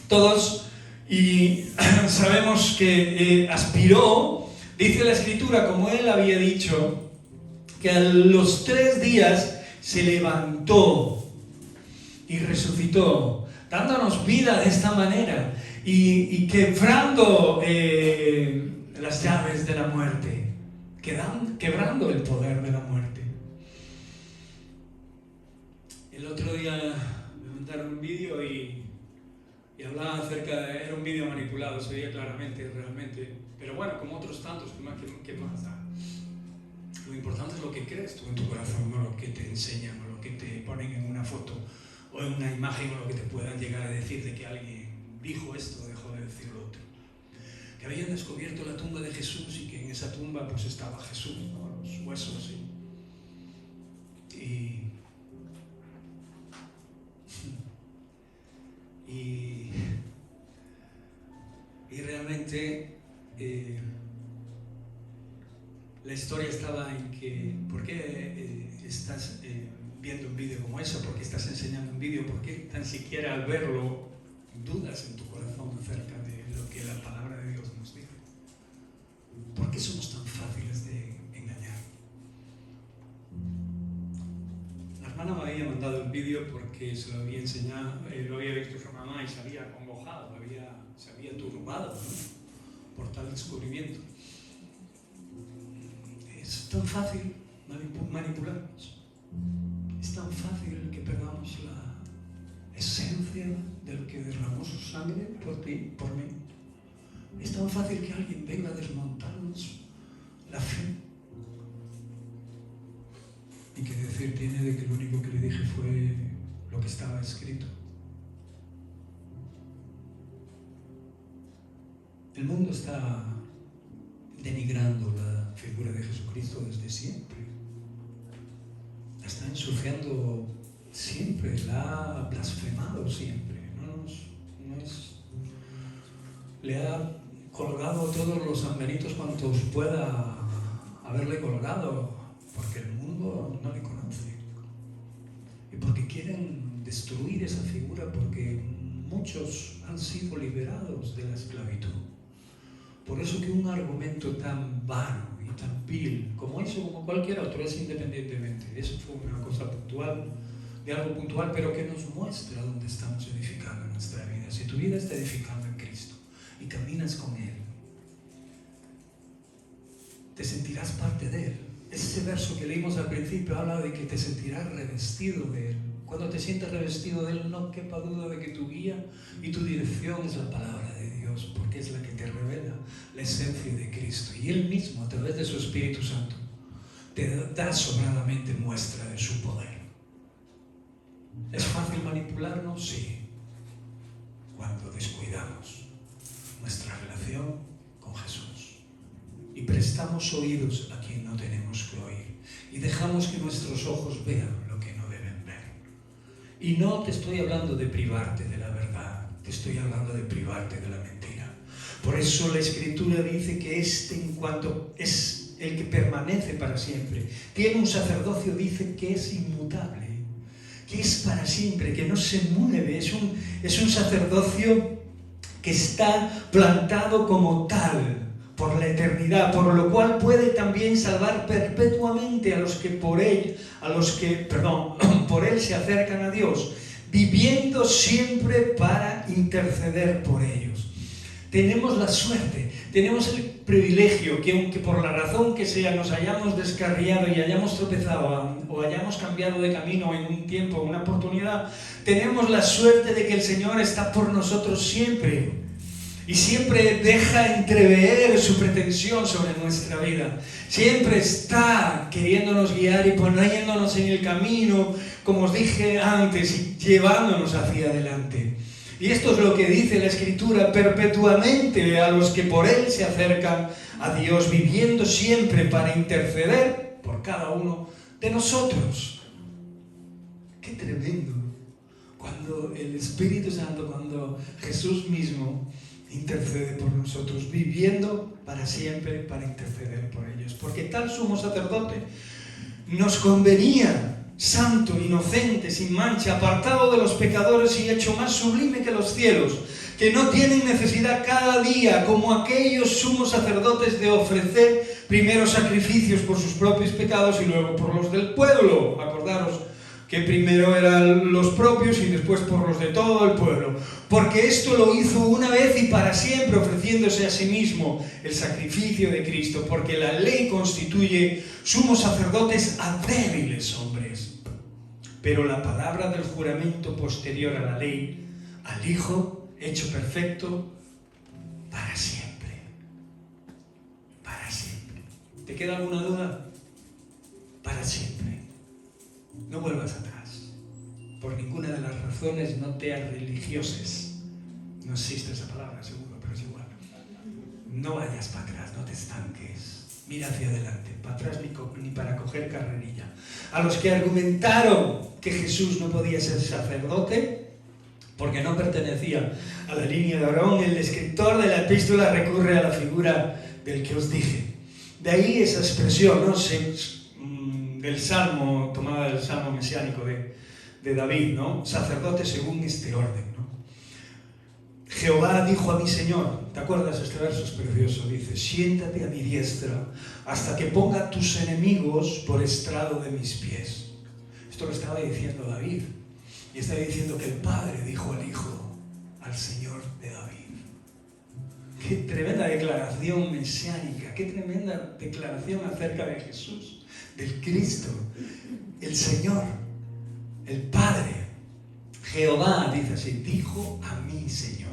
Speaker 2: todos, y sabemos que aspiró, dice la Escritura, como él había dicho, que a los 3 días se levantó y resucitó, dándonos vida de esta manera y quebrando las llaves de la muerte, quebrando el poder de la muerte. El otro día me mandaron un vídeo y hablaba acerca de... Era un vídeo manipulado, se veía claramente, realmente, pero bueno, como otros tantos, ¿qué más da? Lo importante es lo que crees tú en tu corazón, no lo que te enseñan o lo que te ponen en una foto o en una imagen o lo que te puedan llegar a decir de que alguien dijo esto o dejó de decir lo otro. Que habían descubierto la tumba de Jesús y que en esa tumba pues estaba Jesús, ¿no? Los huesos y realmente la historia estaba en que, ¿por qué estás viendo un vídeo como eso? ¿Por qué estás enseñando un vídeo? ¿Por qué tan siquiera al verlo dudas en tu corazón acerca de lo que la palabra de Dios nos dice? ¿Por qué somos tan fáciles de engañar? La hermana me había mandado el vídeo porque se lo había enseñado, lo había visto su mamá y se había acongojado, se había turbado, ¿no? Por tal descubrimiento. Es tan fácil manipularnos. Es tan fácil que perdamos la esencia del que derramó su sangre por ti, por mí. Es tan fácil que alguien venga a desmontarnos la fe. Y que decir tiene de que lo único que le dije fue lo que estaba escrito. El mundo está denigrando la figura de Jesucristo desde siempre. La está ensuciando siempre, la ha blasfemado siempre. Le ha colgado todos los sanbenitos cuantos pueda haberle colgado, porque el mundo no le conoce. Y porque quieren destruir esa figura, porque muchos han sido liberados de la esclavitud. Por eso que un argumento tan vano y tan vil como eso, como cualquier otro, es independientemente. Eso fue una cosa puntual, de algo puntual, pero que nos muestra dónde estamos edificando nuestra vida. Si tu vida está edificando en Cristo y caminas con Él, te sentirás parte de Él. Ese verso que leímos al principio habla de que te sentirás revestido de Él. Cuando te sientes revestido de Él, no quepa duda de que tu guía y tu dirección es la palabra de Dios, porque es la que te revela la esencia de Cristo. Y Él mismo, a través de su Espíritu Santo, te da sobradamente muestra de su poder. ¿Es fácil manipularnos? Sí. Cuando descuidamos nuestra relación con Jesús y prestamos oídos a quien no tenemos que oír y dejamos que nuestros ojos vean lo que no deben ver. Y no te estoy hablando de privarte de la verdad, te estoy hablando de privarte de la mentira. Por eso la Escritura dice que en cuanto es el que permanece para siempre, tiene un sacerdocio, dice que es inmutable, que es para siempre, que no se mueve, es un sacerdocio que está plantado como tal por la eternidad, por lo cual puede también salvar perpetuamente a los que por él se acercan a Dios, viviendo siempre para interceder por ellos. Tenemos la suerte, tenemos el privilegio que aunque por la razón que sea nos hayamos descarriado y hayamos tropezado o hayamos cambiado de camino en un tiempo, una oportunidad, tenemos la suerte de que el Señor está por nosotros siempre. Y siempre deja entrever su pretensión sobre nuestra vida. Siempre está queriéndonos guiar y poniéndonos en el camino, como os dije antes, y llevándonos hacia adelante. Y esto es lo que dice la Escritura: perpetuamente a los que por Él se acercan a Dios, viviendo siempre para interceder por cada uno de nosotros. ¡Qué tremendo! Cuando el Espíritu Santo, cuando Jesús mismo intercede por nosotros, viviendo para siempre para interceder por ellos. Porque tal sumo sacerdote nos convenía, santo, inocente, sin mancha, apartado de los pecadores y hecho más sublime que los cielos, que no tienen necesidad cada día, como aquellos sumos sacerdotes, de ofrecer primero sacrificios por sus propios pecados y luego por los del pueblo. Acordaros que primero eran los propios y después por los de todo el pueblo. Porque esto lo hizo una vez y para siempre, ofreciéndose a sí mismo el sacrificio de Cristo. Porque la ley constituye sumos sacerdotes a débiles hombres. Pero la palabra del juramento posterior a la ley, al Hijo hecho perfecto para siempre. Para siempre. ¿Te queda alguna duda? Para siempre. No vuelvas atrás. Por ninguna de las razones no te religioses. No existe esa palabra, seguro, pero es igual. No vayas para atrás, no te estanques. Mira hacia adelante, para atrás ni para coger carrerilla. A los que argumentaron que Jesús no podía ser sacerdote porque no pertenecía a la línea de Aarón, el escritor de la epístola recurre a la figura del que os dije. De ahí esa expresión, ¿no? Del Salmo, tomada del Salmo mesiánico de David, ¿no? Sacerdote según este orden, ¿no? Jehová dijo a mi Señor, ¿te acuerdas? Este verso es precioso, dice: siéntate a mi diestra hasta que ponga tus enemigos por estrado de mis pies. Esto lo estaba diciendo David, y está diciendo que el Padre dijo al Hijo, al Señor de David. Qué tremenda declaración mesiánica, qué tremenda declaración acerca de Jesús, del Cristo, el Señor, el Padre. Jehová, dice así, dijo a mi Señor: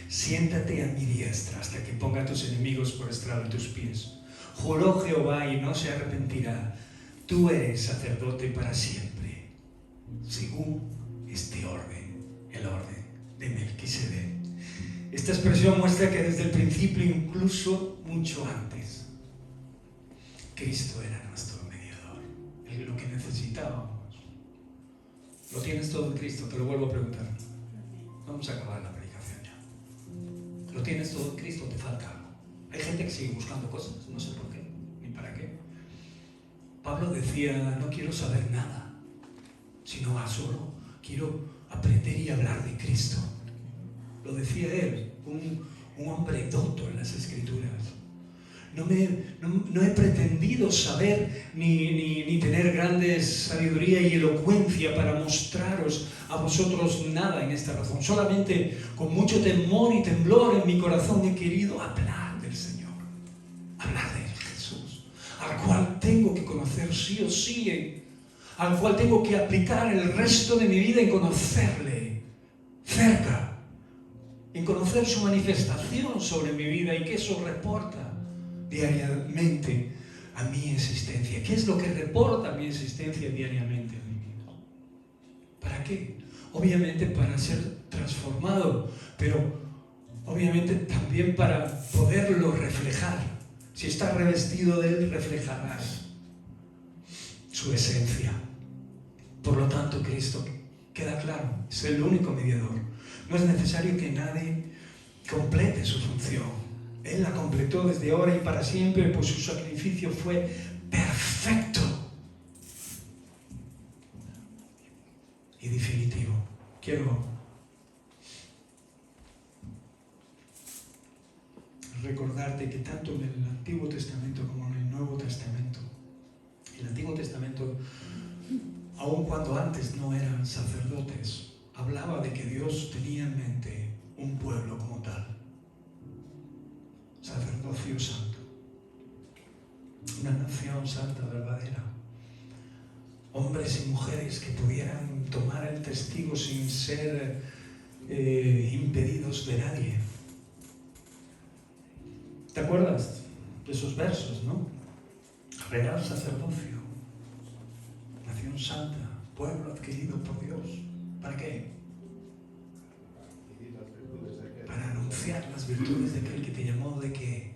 Speaker 2: siéntate a mi diestra hasta que ponga a tus enemigos por estrado de tus pies. Juró Jehová y no se arrepentirá: tú eres sacerdote para siempre, según este orden, el orden de Melquisedec. Esta expresión muestra que desde el principio, incluso mucho antes, Cristo era nuestro mediador, lo que necesitábamos. ¿Lo tienes todo en Cristo? Te lo vuelvo a preguntar. Vamos a acabar la predicación ya. lo tienes todo en Cristo, te falta algo. Hay gente que sigue buscando cosas, no sé por qué, ni para qué. Pablo decía, no quiero saber nada, sino solo quiero aprender y hablar de Cristo. Lo decía él, un hombre docto en las Escrituras. No he pretendido saber ni tener grandes sabiduría y elocuencia para mostraros a vosotros nada en esta razón. Solamente con mucho temor y temblor en mi corazón he querido hablar del Señor, hablar de Jesús, al cual tengo que conocer sí o sí, al cual tengo que aplicar el resto de mi vida en conocerle cerca, en conocer su manifestación sobre mi vida y que eso reporta diariamente a mi existencia. ¿Qué es lo que reporta mi existencia diariamente a mi vida? ¿Para qué? Obviamente para ser transformado, pero obviamente también para poderlo reflejar. Si estás revestido de él, reflejarás su esencia. Por lo tanto, Cristo, queda claro, es el único mediador. No es necesario que nadie complete su función. Él la completó desde ahora y para siempre, pues su sacrificio fue perfecto y definitivo. Quiero recordarte que tanto en el Antiguo Testamento como en el Nuevo Testamento, el Antiguo Testamento, aun cuando antes no eran sacerdotes, hablaba de que Dios tenía en mente un pueblo como tal. Sacerdocio santo, una nación santa verdadera, hombres y mujeres que pudieran tomar el testigo sin ser impedidos de nadie. ¿Te acuerdas de esos versos, no? Real sacerdocio, nación santa, pueblo adquirido por Dios. ¿Para qué? Para anunciar las virtudes de aquel que te llamó de qué?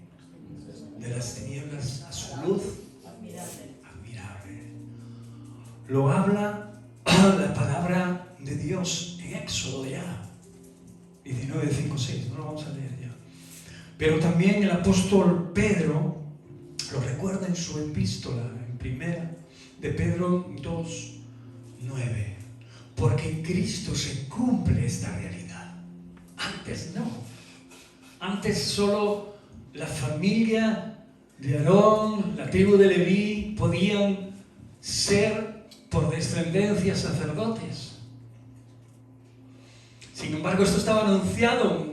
Speaker 2: De las tinieblas a su luz admirable. Lo habla la palabra de Dios en Éxodo ya 19:5-6, no lo vamos a leer ya. Pero también el apóstol Pedro lo recuerda en su epístola, en primera de Pedro 2:9, porque en Cristo se cumple esta realidad. Antes no. Antes solo la familia de Aarón, la tribu de Leví, podían ser por descendencia sacerdotes. Sin embargo, esto estaba anunciado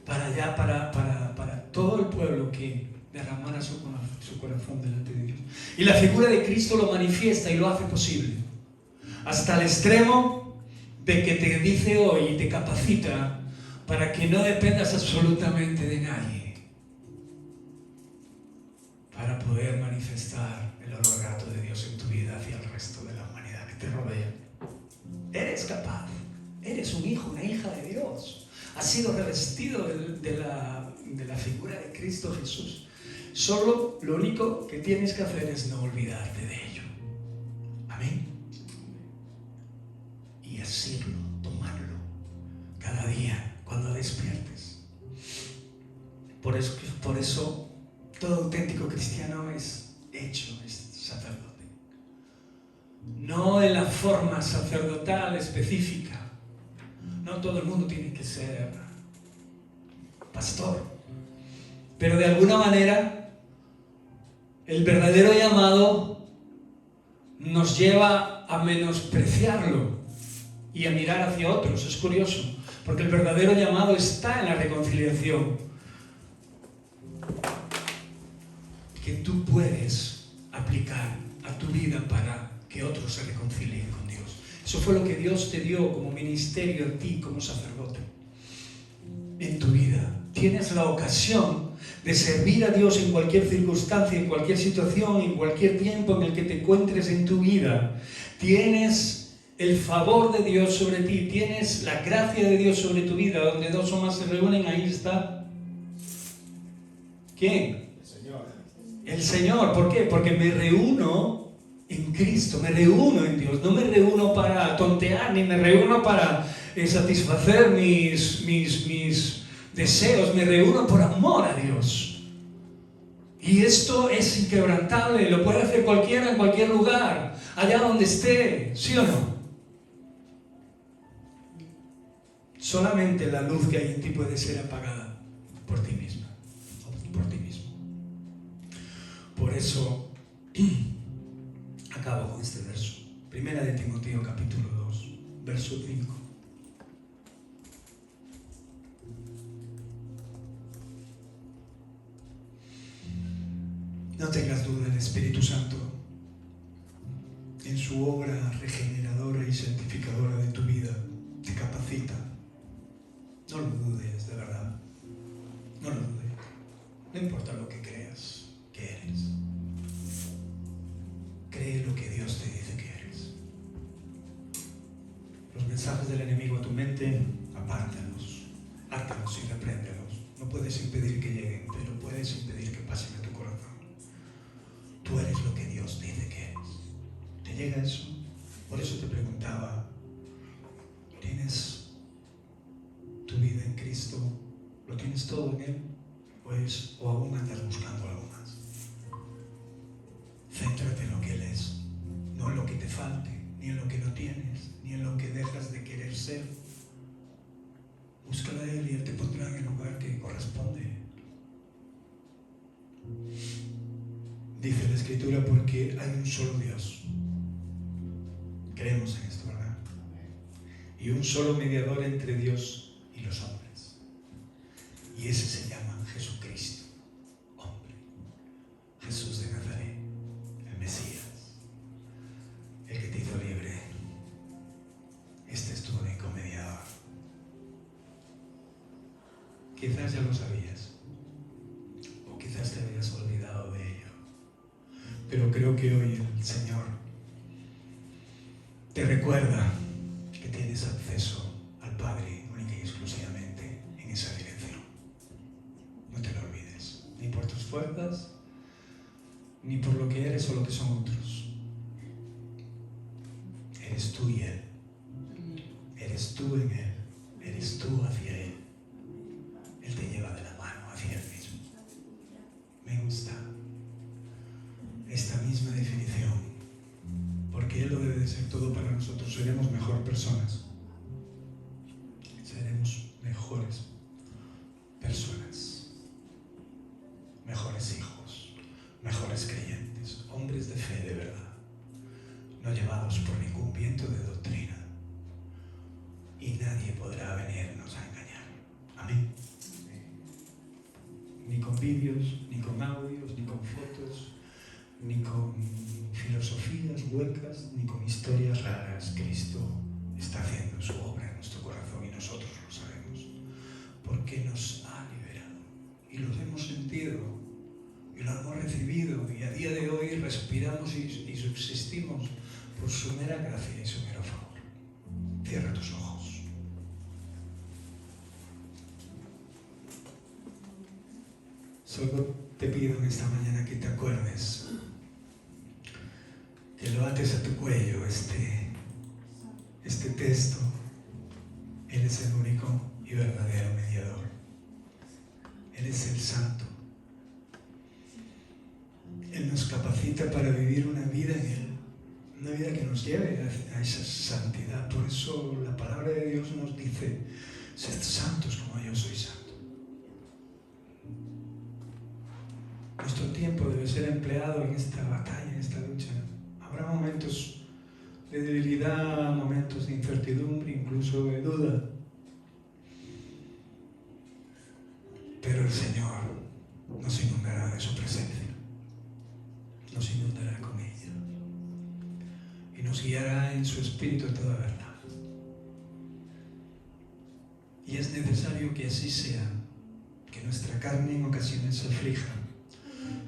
Speaker 2: para todo el pueblo que derramara su corazón delante de Dios. Y la figura de Cristo lo manifiesta y lo hace posible. Hasta el extremo de que te dice hoy y te capacita para que no dependas absolutamente de nadie, para poder manifestar el olor grato de Dios en tu vida hacia el resto de la humanidad que te rodea. Eres capaz, eres un hijo, una hija de Dios. Has sido revestido de la figura de Cristo Jesús. Solo lo único que tienes que hacer es no olvidarte de ello. Amén. Y asirlo, tomarlo cada día cuando despiertes. Por eso todo auténtico cristiano es sacerdote. No en la forma sacerdotal específica. No todo el mundo tiene que ser pastor. Pero de alguna manera, el verdadero llamado nos lleva a menospreciarlo y a mirar hacia otros. Es curioso, porque el verdadero llamado está en la reconciliación que tú puedes aplicar a tu vida para que otros se reconcilien con Dios. Eso fue lo que Dios te dio como ministerio a ti como sacerdote en tu vida. Tienes la ocasión de servir a Dios en cualquier circunstancia, en cualquier situación, en cualquier tiempo en el que te encuentres en tu vida. Tienes el favor de Dios sobre ti, tienes la gracia de Dios sobre tu vida. Donde dos o más se reúnen, ahí está. ¿Quién?
Speaker 1: El Señor.
Speaker 2: El Señor. ¿Por qué? Porque me reúno en Cristo, me reúno en Dios. No me reúno para tontear, ni me reúno para satisfacer mis deseos, me reúno por amor a Dios. Y esto es inquebrantable, lo puede hacer cualquiera en cualquier lugar, allá donde esté, ¿sí o no? Solamente la luz que hay en ti puede ser apagada por ti misma, o por ti mismo. Por eso, acabo con este verso. Primera de Timoteo, capítulo 2, verso 5. No tengas duda, el Espíritu Santo, en su obra regeneradora y santificadora de tu vida, te capacita. No lo dudes, de verdad. No lo dudes. No importa lo que creas que eres. Cree lo que Dios te dice que eres. Los mensajes del enemigo a tu mente, apártalos, hátelos y repréndelos. No puedes impedir que lleguen, pero puedes impedir que pasen a tu corazón. Tú eres lo que Dios dice que eres. ¿Te llega eso? Por eso te preguntaba, ¿tienes tu vida en Cristo? ¿Lo tienes todo en Él? ¿O aún andas buscando algo más? Céntrate en lo que Él es, no en lo que te falte, ni en lo que no tienes, ni en lo que dejas de querer ser. Búscala a Él y Él te pondrá en el lugar que corresponde. Dice la Escritura, porque hay un solo Dios. Creemos en esto, ¿verdad? Y un solo mediador entre Dios y los hombres. Y ese se llama Jesucristo, hombre. Jesús de Nazaret, el Mesías, el que te hizo libre. Este es tu único mediador. Quizás ya lo sabías, o quizás te habías olvidado de ello. Pero creo que hoy el Señor te recuerda que tienes acceso al Padre única y exclusivamente en esa dirección. No te lo olvides, ni por tus fuerzas, ni por lo que eres o lo que son otros. Eres tú y Él. Eres tú en Él. Eres tú hacia Él. Él te lleva de la mano hacia Él mismo. Me gusta esta misma definición, porque Él lo debe de ser todo para nosotros. Seremos mejor personas, seremos mejores personas, mejores hijos, mejores creyentes, hombres de fe de verdad, no llevados por ningún viento de doctrina, y nadie podrá venirnos a engañar. Amén. Ni con vídeos, ni con audios, ni con fotos, ni con filosofías huecas, ni con historias raras. Cristo está haciendo su obra en nuestro corazón y nosotros lo sabemos, porque nos ha liberado y lo hemos sentido y lo hemos recibido, y a día de hoy respiramos y subsistimos por su mera gracia y su mero favor. Cierra tus ojos. Solo te pido en esta mañana que te acuerdes, que lo ates a tu cuello, este texto. Él es el único y verdadero mediador. Él es el Santo. Él nos capacita para vivir una vida en Él, una vida que nos lleve a esa santidad. Por eso la palabra de Dios nos dice, sed santos como yo soy santo. Nuestro tiempo debe ser empleado en esta batalla, en esta lucha. Habrá momentos de debilidad, momentos de incertidumbre, incluso de duda. Pero el Señor nos inundará de su presencia, nos inundará con ella y nos guiará en su espíritu a toda verdad. Y es necesario que así sea, que nuestra carne en ocasiones se aflija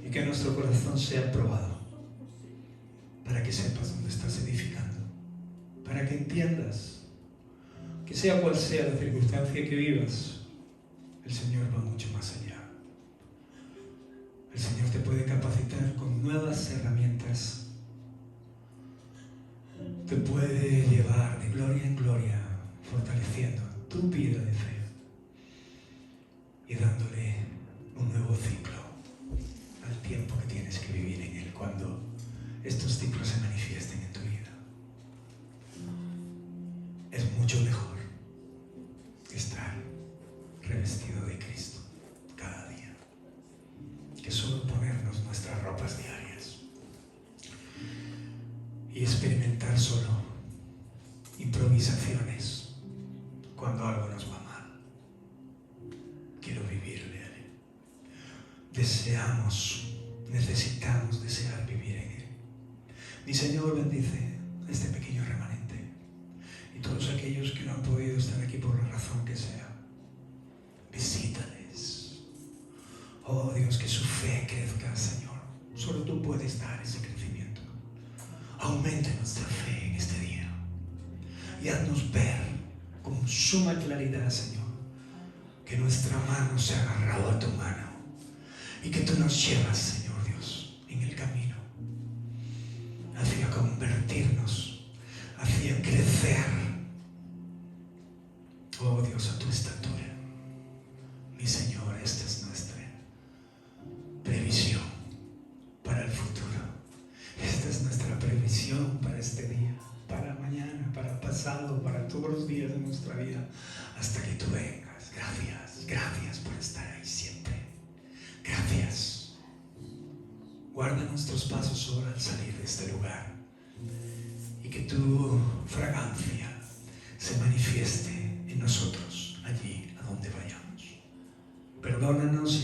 Speaker 2: y que nuestro corazón sea probado, para que sepas dónde estás edificando, para que entiendas que sea cual sea la circunstancia que vivas, el Señor va mucho más allá. El Señor te puede capacitar con nuevas herramientas, te puede llevar de gloria en gloria, fortaleciendo tu vida de fe. estos ciclos se manifiesten en tu vida. Es mucho mejor estar revestido de Cristo cada día que solo ponernos nuestras ropas diarias y experimentar solo improvisaciones cuando algo nos va mal. Quiero vivirle a Él. Necesitamos desear vivir en Él. Mi Señor bendice a este pequeño remanente y todos aquellos que no han podido estar aquí por la razón que sea. Visítales. Oh Dios, que su fe crezca, Señor. Solo tú puedes dar ese crecimiento. Aumente nuestra fe en este día y haznos ver con suma claridad, Señor, que nuestra mano se ha agarrado a tu mano y que tú nos llevas, Señor Dios, en el camino hacia convertirnos, hacia crecer, oh Dios, a tu estatura. Mi Señor, esta es nuestra previsión para el futuro. Esta es nuestra previsión para este día, para mañana, para pasado, para todos los días de nuestra vida, hasta que tú vengas. Gracias, gracias por estar ahí siempre. Gracias. Guarda nuestros pasos ahora al salir de este lugar y que tu fragancia se manifieste en nosotros, allí a donde vayamos. Perdónanos